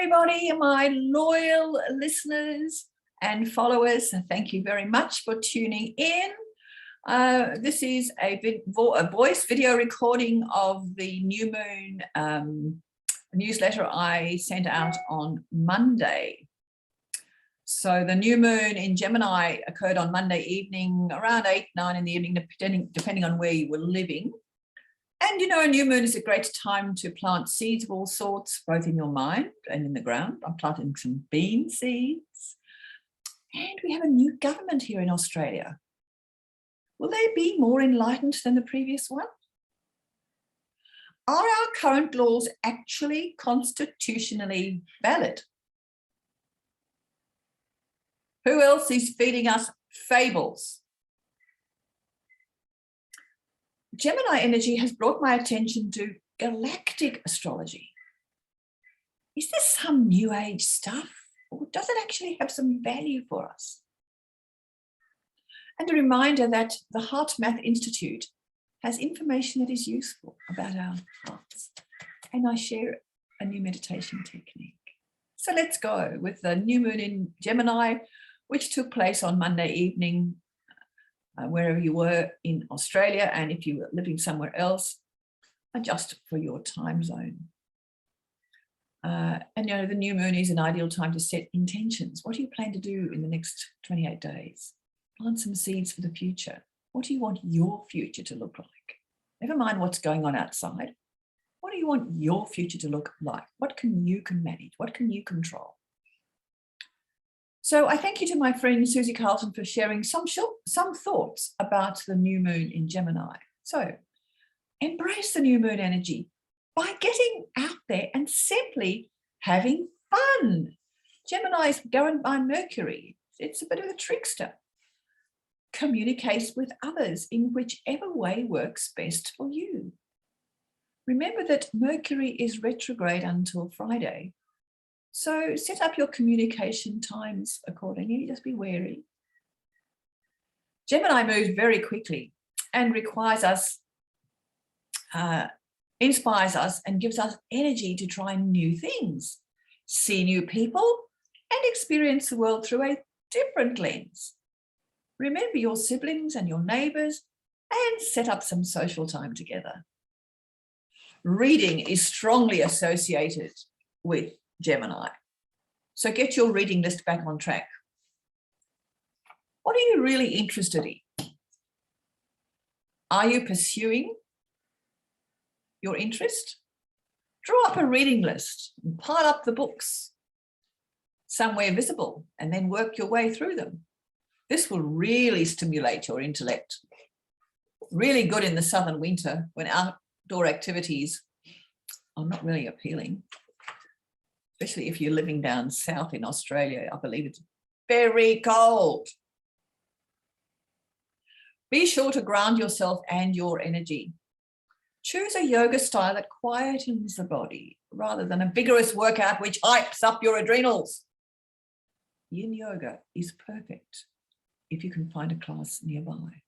everybody, my loyal listeners and followers. Thank you very much for tuning in. This is a voice video recording of the new moon newsletter I sent out on Monday. So the new moon in Gemini occurred on Monday evening, around 8, 9 in the evening, depending on where you were living. And, you know, a new moon is a great time to plant seeds of all sorts, both in your mind and in the ground. I'm planting some bean seeds. And we have a new government here in Australia. Will they be more enlightened than the previous one? Are our current laws actually constitutionally valid? Who else is feeding us fables? Gemini energy has brought my attention to Galactic Astrology. Is this some new age stuff, or does it actually have some value for us? And a reminder that the HeartMath Institute has information that is useful about our hearts. And I share a new meditation technique. So let's go with the new moon in Gemini, which took place on Monday evening, wherever you were in Australia, and if you were living somewhere else, adjust for your time zone. And you know, the new moon is an ideal time to set intentions. What do you plan to do in the next 28 days? Plant some seeds for the future. What do you want your future to look like? Never mind what's going on outside. What do you want your future to look like? What can you manage? What can you control? So I thank you to my friend Susie Carlton for sharing some thoughts about the new moon in Gemini. So embrace the new moon energy by getting out there and simply having fun. Gemini is governed by Mercury. It's a bit of a trickster. Communicate with others in whichever way works best for you. Remember that Mercury is retrograde until Friday. So set up your communication times accordingly, just be wary. Gemini moves very quickly and requires us, inspires us and gives us energy to try new things, see new people and experience the world through a different lens. Remember your siblings and your neighbours and set up some social time together. Reading is strongly associated with Gemini. So get your reading list back on track. What are you really interested in? Are you pursuing your interest? Draw up a reading list and pile up the books somewhere visible and then work your way through them. This will really stimulate your intellect. Really good in the southern winter when outdoor activities are not really appealing. Especially if you're living down south in Australia. I believe it's very cold. Be sure to ground yourself and your energy. Choose a yoga style that quietens the body rather than a vigorous workout which hypes up your adrenals. Yin yoga is perfect if you can find a class nearby.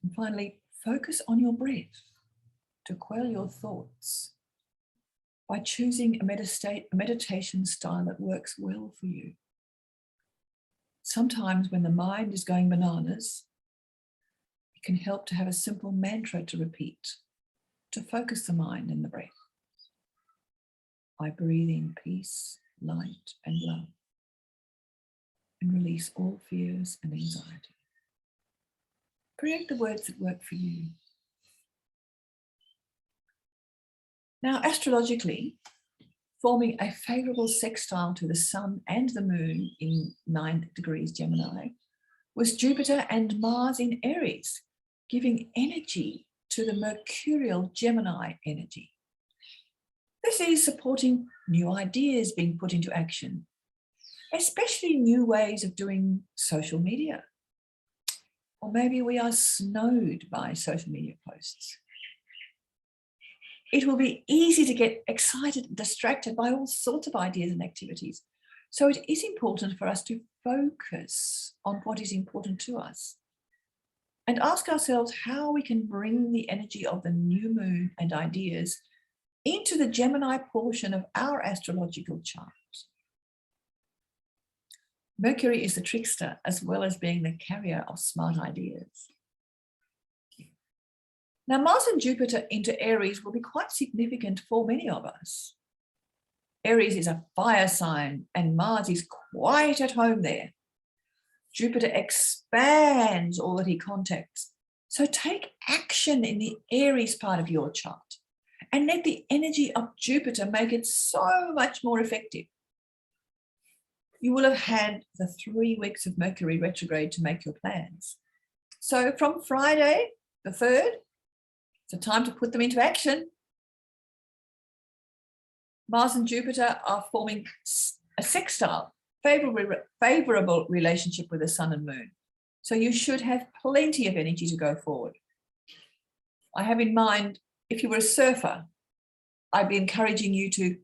And finally, focus on your breath to quell your thoughts by choosing a meditation style that works well for you. Sometimes when the mind is going bananas, it can help to have a simple mantra to repeat, to focus the mind and the breath. I breathe in peace, light, and love, and release all fears and anxiety. Create the words that work for you. Now, astrologically, forming a favourable sextile to the sun and the moon in 9 degrees Gemini was Jupiter and Mars in Aries, giving energy to the mercurial Gemini energy. This is supporting new ideas being put into action, especially new ways of doing social media. Or maybe we are snowed by social media posts. It will be easy to get excited and distracted by all sorts of ideas and activities. So it is important for us to focus on what is important to us and ask ourselves how we can bring the energy of the new moon and ideas into the Gemini portion of our astrological chart. Mercury is the trickster as well as being the carrier of smart ideas. Now, Mars and Jupiter into Aries will be quite significant for many of us. Aries is a fire sign and Mars is quite at home there. Jupiter expands all that he contacts. So take action in the Aries part of your chart and let the energy of Jupiter make it so much more effective. You will have had the 3 weeks of Mercury retrograde to make your plans. So from Friday, the 3rd, it's a time to put them into action. Mars and Jupiter are forming a sextile, favorable relationship with the sun and moon. So you should have plenty of energy to go forward. I have in mind, if you were a surfer, I'd be encouraging you to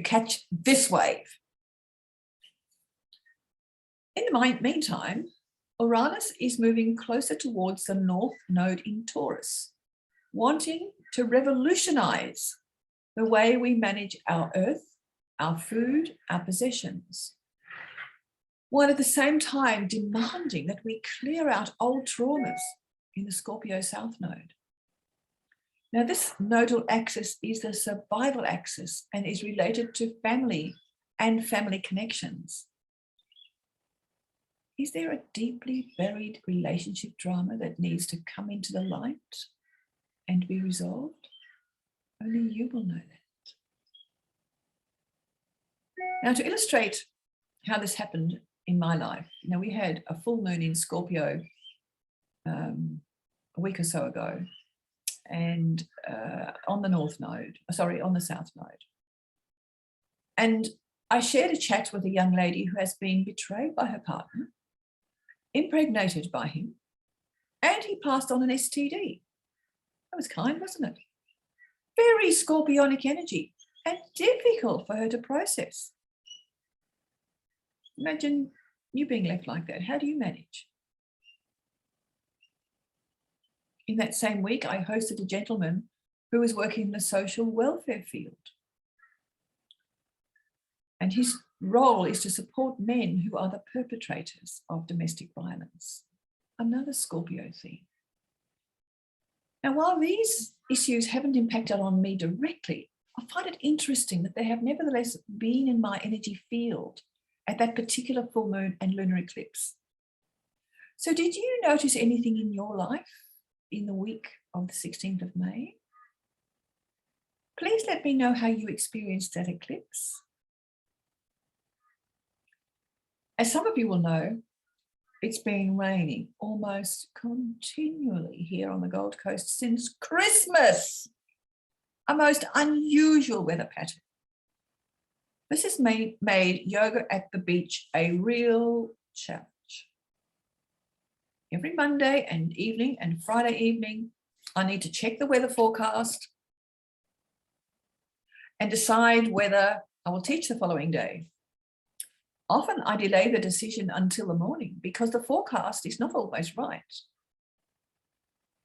catch this wave. In the meantime, Uranus is moving closer towards the North Node in Taurus, wanting to revolutionize the way we manage our earth, our food, our possessions, while at the same time demanding that we clear out old traumas in the Scorpio South Node. Now, this nodal axis is the survival axis and is related to family and family connections. Is there a deeply buried relationship drama that needs to come into the light and be resolved? Only you will know that. Now, to illustrate how this happened in my life, we had a full moon in Scorpio a week or so ago, and on the South Node. And I shared a chat with a young lady who has been betrayed by her partner, impregnated by him, and he passed on an STD. That was kind, wasn't it? Very scorpionic energy and difficult for her to process. Imagine you being left like that. How do you manage? In that same week, I hosted a gentleman who was working in the social welfare field. And his role is to support men who are the perpetrators of domestic violence. Another Scorpio theme. Now, while these issues haven't impacted on me directly, I find it interesting that they have nevertheless been in my energy field at that particular full moon and lunar eclipse. So did you notice anything in your life in the week of the 16th of May? Please let me know how you experienced that eclipse. As some of you will know, it's been raining almost continually here on the Gold Coast since Christmas. A most unusual weather pattern. This has made yoga at the beach a real challenge. Every Monday and evening and Friday evening, I need to check the weather forecast and decide whether I will teach the following day. Often I delay the decision until the morning because the forecast is not always right.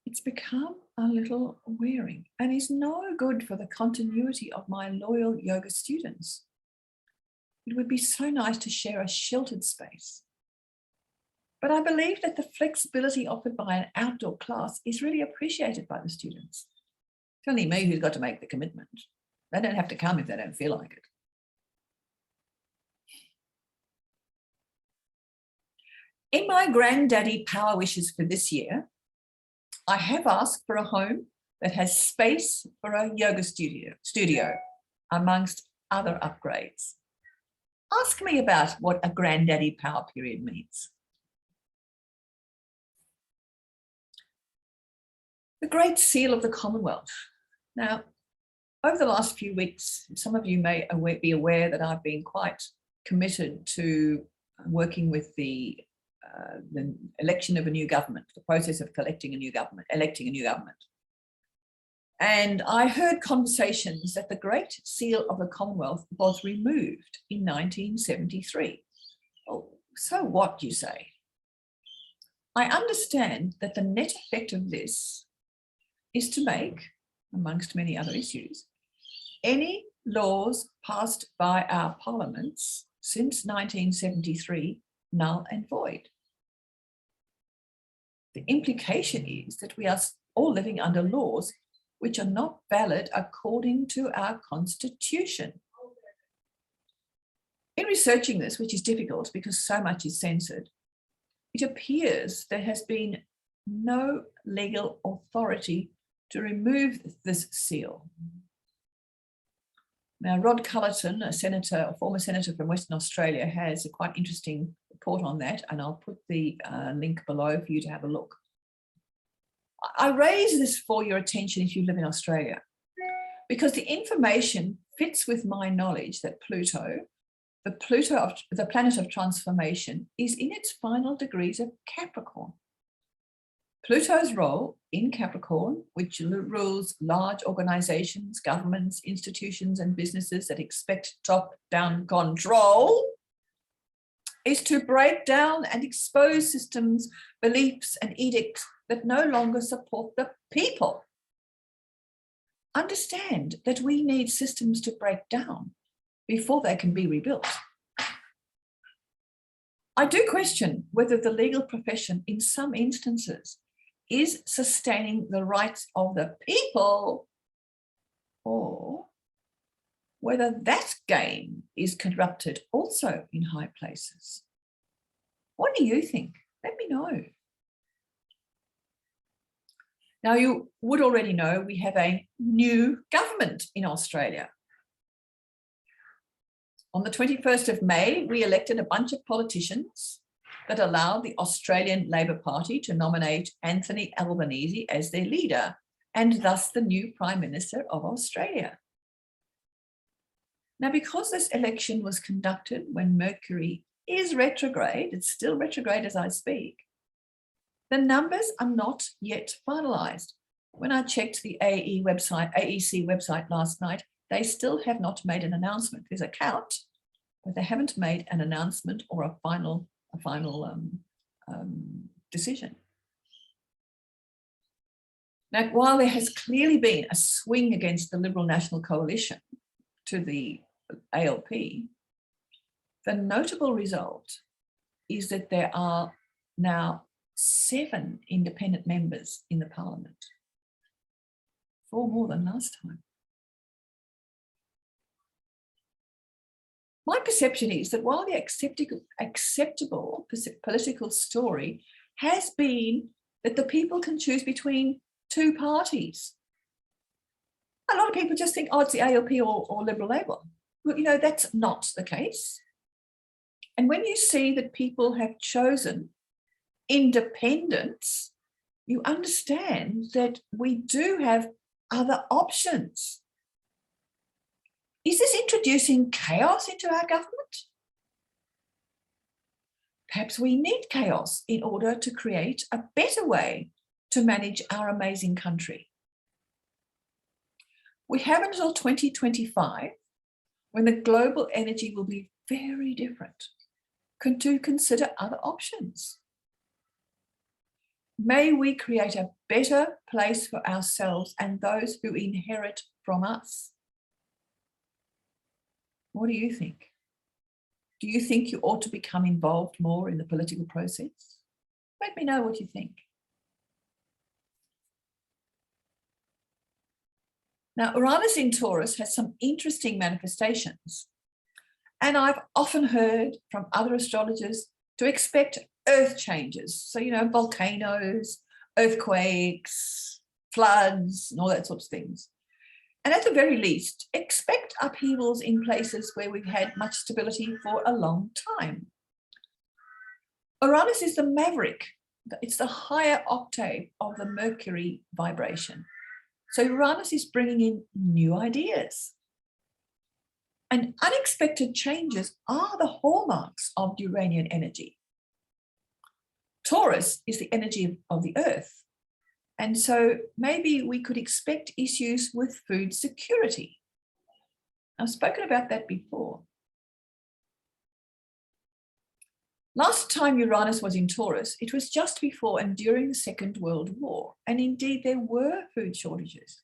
It's become a little wearing and is no good for the continuity of my loyal yoga students. It would be so nice to share a sheltered space. But I believe that the flexibility offered by an outdoor class is really appreciated by the students. It's only me who's got to make the commitment. They don't have to come if they don't feel like it. In my granddaddy power wishes for this year, I have asked for a home that has space for a yoga studio amongst other upgrades. Ask me about what a granddaddy power period means. The Great Seal of the Commonwealth. Now, over the last few weeks, some of you may be aware that I've been quite committed to working with the election of a new government, the process of electing a new government. And I heard conversations that the Great Seal of the Commonwealth was removed in 1973. Oh, so what, you say? I understand that the net effect of this is to make amongst many other issues, any laws passed by our parliaments since 1973 null and void. The implication is that we are all living under laws which are not valid according to our constitution. In researching this, which is difficult because so much is censored, it appears there has been no legal authority to remove this seal. Now, Rod Cullerton, a former senator from Western Australia, has a quite interesting report on that, and I'll put the link below for you to have a look. I raise this for your attention if you live in Australia, because the information fits with my knowledge that Pluto, the planet of transformation, is in its final degrees of Capricorn. Pluto's role in Capricorn, which rules large organizations, governments, institutions, and businesses that expect top-down control, is to break down and expose systems, beliefs, and edicts that no longer support the people. Understand that we need systems to break down before they can be rebuilt. I do question whether the legal profession, in some instances, is sustaining the rights of the people, or whether that game is corrupted also in high places. What do you think? Let me know. Now, you would already know we have a new government in Australia. On the 21st of May, we elected a bunch of politicians that allowed the Australian Labor Party to nominate Anthony Albanese as their leader, and thus the new Prime Minister of Australia. Now, because this election was conducted when Mercury is retrograde, it's still retrograde as I speak, the numbers are not yet finalised. When I checked the AEC website last night, they still have not made an announcement. There's a count, but they haven't made an announcement or a final decision. Now, while there has clearly been a swing against the Liberal National Coalition to the ALP, the notable result is that there are now 7 independent members in the parliament, 4 more than last time. My perception is that while the acceptable political story has been that the people can choose between 2 parties, a lot of people just think, oh, it's the ALP or Liberal Labour. Well, you know, that's not the case. And when you see that people have chosen independence, you understand that we do have other options. Is this introducing chaos into our government? Perhaps we need chaos in order to create a better way to manage our amazing country. We have until 2025, when the global energy will be very different, to consider other options. May we create a better place for ourselves and those who inherit from us. What do you think? Do you think you ought to become involved more in the political process? Let me know what you think. Now, Uranus in Taurus has some interesting manifestations, and I've often heard from other astrologers to expect earth changes. So, you know, volcanoes, earthquakes, floods, and all that sorts of things. And at the very least, expect upheavals in places where we've had much stability for a long time. Uranus is the maverick. It's the higher octave of the Mercury vibration. So Uranus is bringing in new ideas. And unexpected changes are the hallmarks of Uranian energy. Taurus is the energy of the earth. And so maybe we could expect issues with food security. I've spoken about that before. Last time Uranus was in Taurus, it was just before and during the Second World War. And indeed, there were food shortages.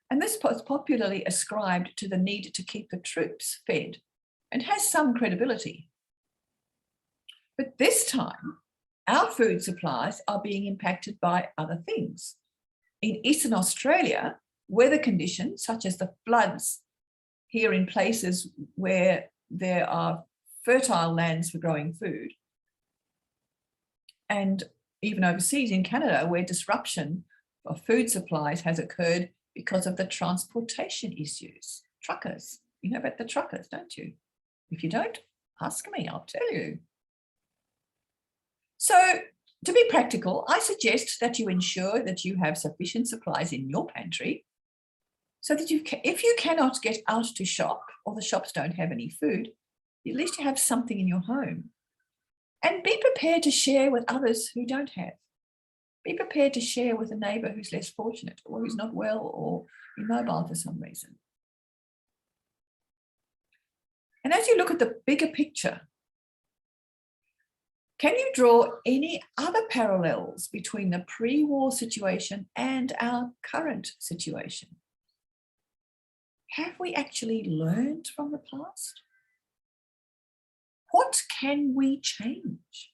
And this was popularly ascribed to the need to keep the troops fed and has some credibility. But this time, our food supplies are being impacted by other things. In Eastern Australia, weather conditions such as the floods here in places where there are fertile lands for growing food, and even overseas in Canada, where disruption of food supplies has occurred because of the transportation issues. Truckers, you know about the truckers, don't you? If you don't, ask me, I'll tell you. So to be practical, I suggest that you ensure that you have sufficient supplies in your pantry so that if you cannot get out to shop or the shops don't have any food, at least you have something in your home. And be prepared to share with others who don't have. Be prepared to share with a neighbour who's less fortunate or who's not well or immobile for some reason. And as you look at the bigger picture, can you draw any other parallels between the pre-war situation and our current situation? Have we actually learned from the past? What can we change?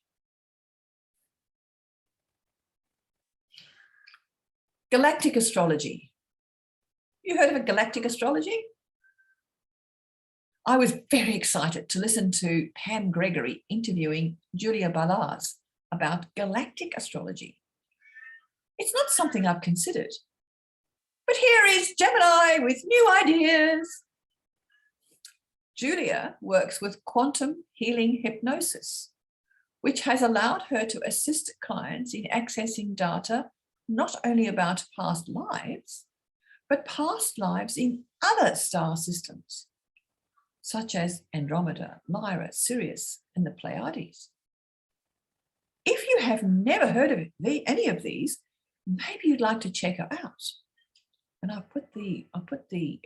Galactic astrology. You heard of a galactic astrology? I was very excited to listen to Pam Gregory interviewing Julia Balaz about galactic astrology. It's not something I've considered, but here is Gemini with new ideas. Julia works with quantum healing hypnosis, which has allowed her to assist clients in accessing data not only about past lives, but past lives in other star systems, such as Andromeda, Lyra, Sirius, and the Pleiades. If you have never heard of any of these, maybe you'd like to check her out. And I'll put the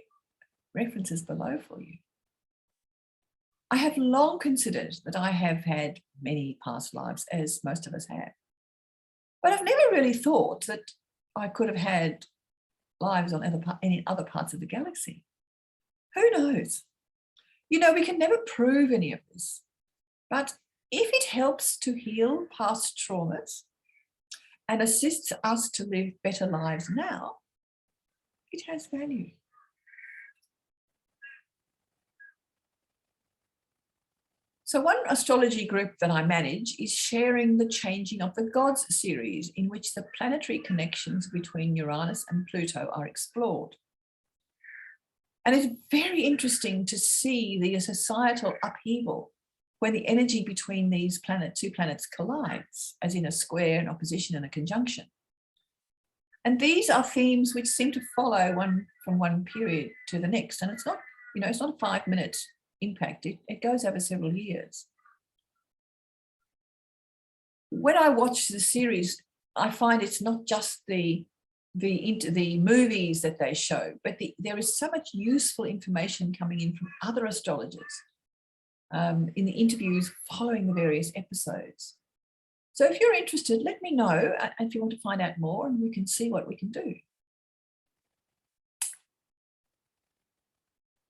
references below for you. I have long considered that I have had many past lives, as most of us have. But I've never really thought that I could have had lives on any other parts of the galaxy. Who knows? You know, we can never prove any of this. But if it helps to heal past traumas and assists us to live better lives now, it has value. So one astrology group that I manage is sharing the Changing of the Gods series, in which the planetary connections between Uranus and Pluto are explored. And it's very interesting to see the societal upheaval when the energy between these two planets collides, as in a square, an opposition, and a conjunction. And these are themes which seem to follow from one period to the next. And it's not, it's not a 5-minute impact. It goes over several years. When I watch the series, I find it's not just the movies that they show, but there is so much useful information coming in from other astrologers in the interviews following the various episodes. So if you're interested, let me know if you want to find out more, and we can see what we can do.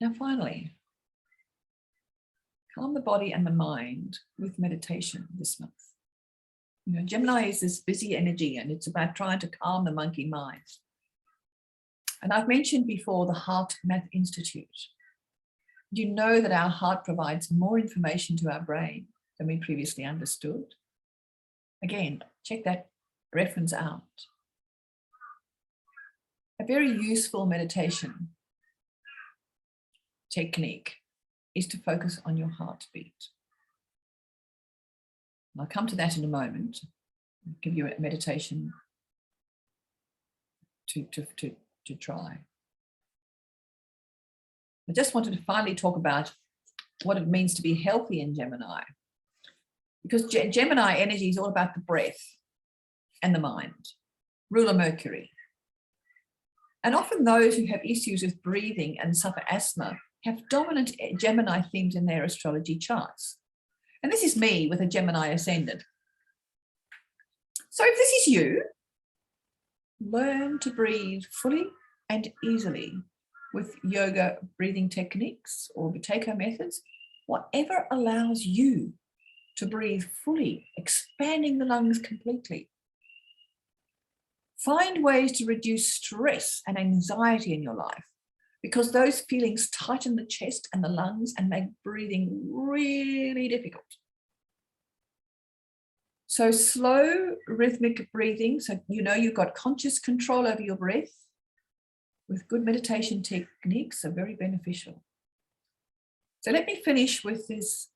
Now, finally, calm the body and the mind with meditation this month. Gemini is this busy energy, and it's about trying to calm the monkey mind. And I've mentioned before the HeartMath Institute. You know that our heart provides more information to our brain than we previously understood. Again, check that reference out. A very useful meditation technique is to focus on your heartbeat. I'll come to that in a moment. I'll give you a meditation to try. I just wanted to finally talk about what it means to be healthy in Gemini, because Gemini energy is all about the breath and the mind, ruler Mercury. And often those who have issues with breathing and suffer asthma have dominant Gemini themes in their astrology charts. And this is me with a Gemini ascendant. So if this is you, learn to breathe fully and easily with yoga breathing techniques or Buteyko methods, whatever allows you to breathe fully, expanding the lungs completely. Find ways to reduce stress and anxiety in your life, because those feelings tighten the chest and the lungs and make breathing really difficult. So slow rhythmic breathing, so you know you've got conscious control over your breath, with good meditation techniques are very beneficial. So let me finish with this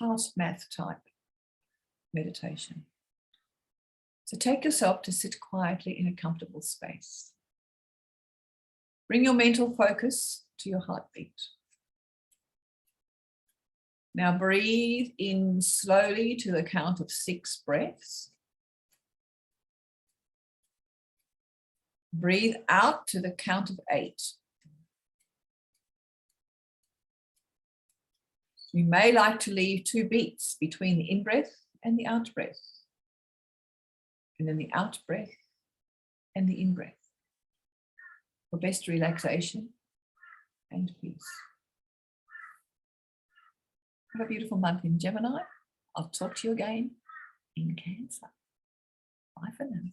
HeartMath type meditation. So take yourself to sit quietly in a comfortable space. Bring your mental focus to your heartbeat. Now breathe in slowly to the count of 6 breaths. Breathe out to the count of 8. You may like to leave 2 beats between the in-breath and the out-breath, and then the out-breath and the in-breath for best relaxation and peace. Have a beautiful month in Gemini. I'll talk to you again in Cancer. Bye for now.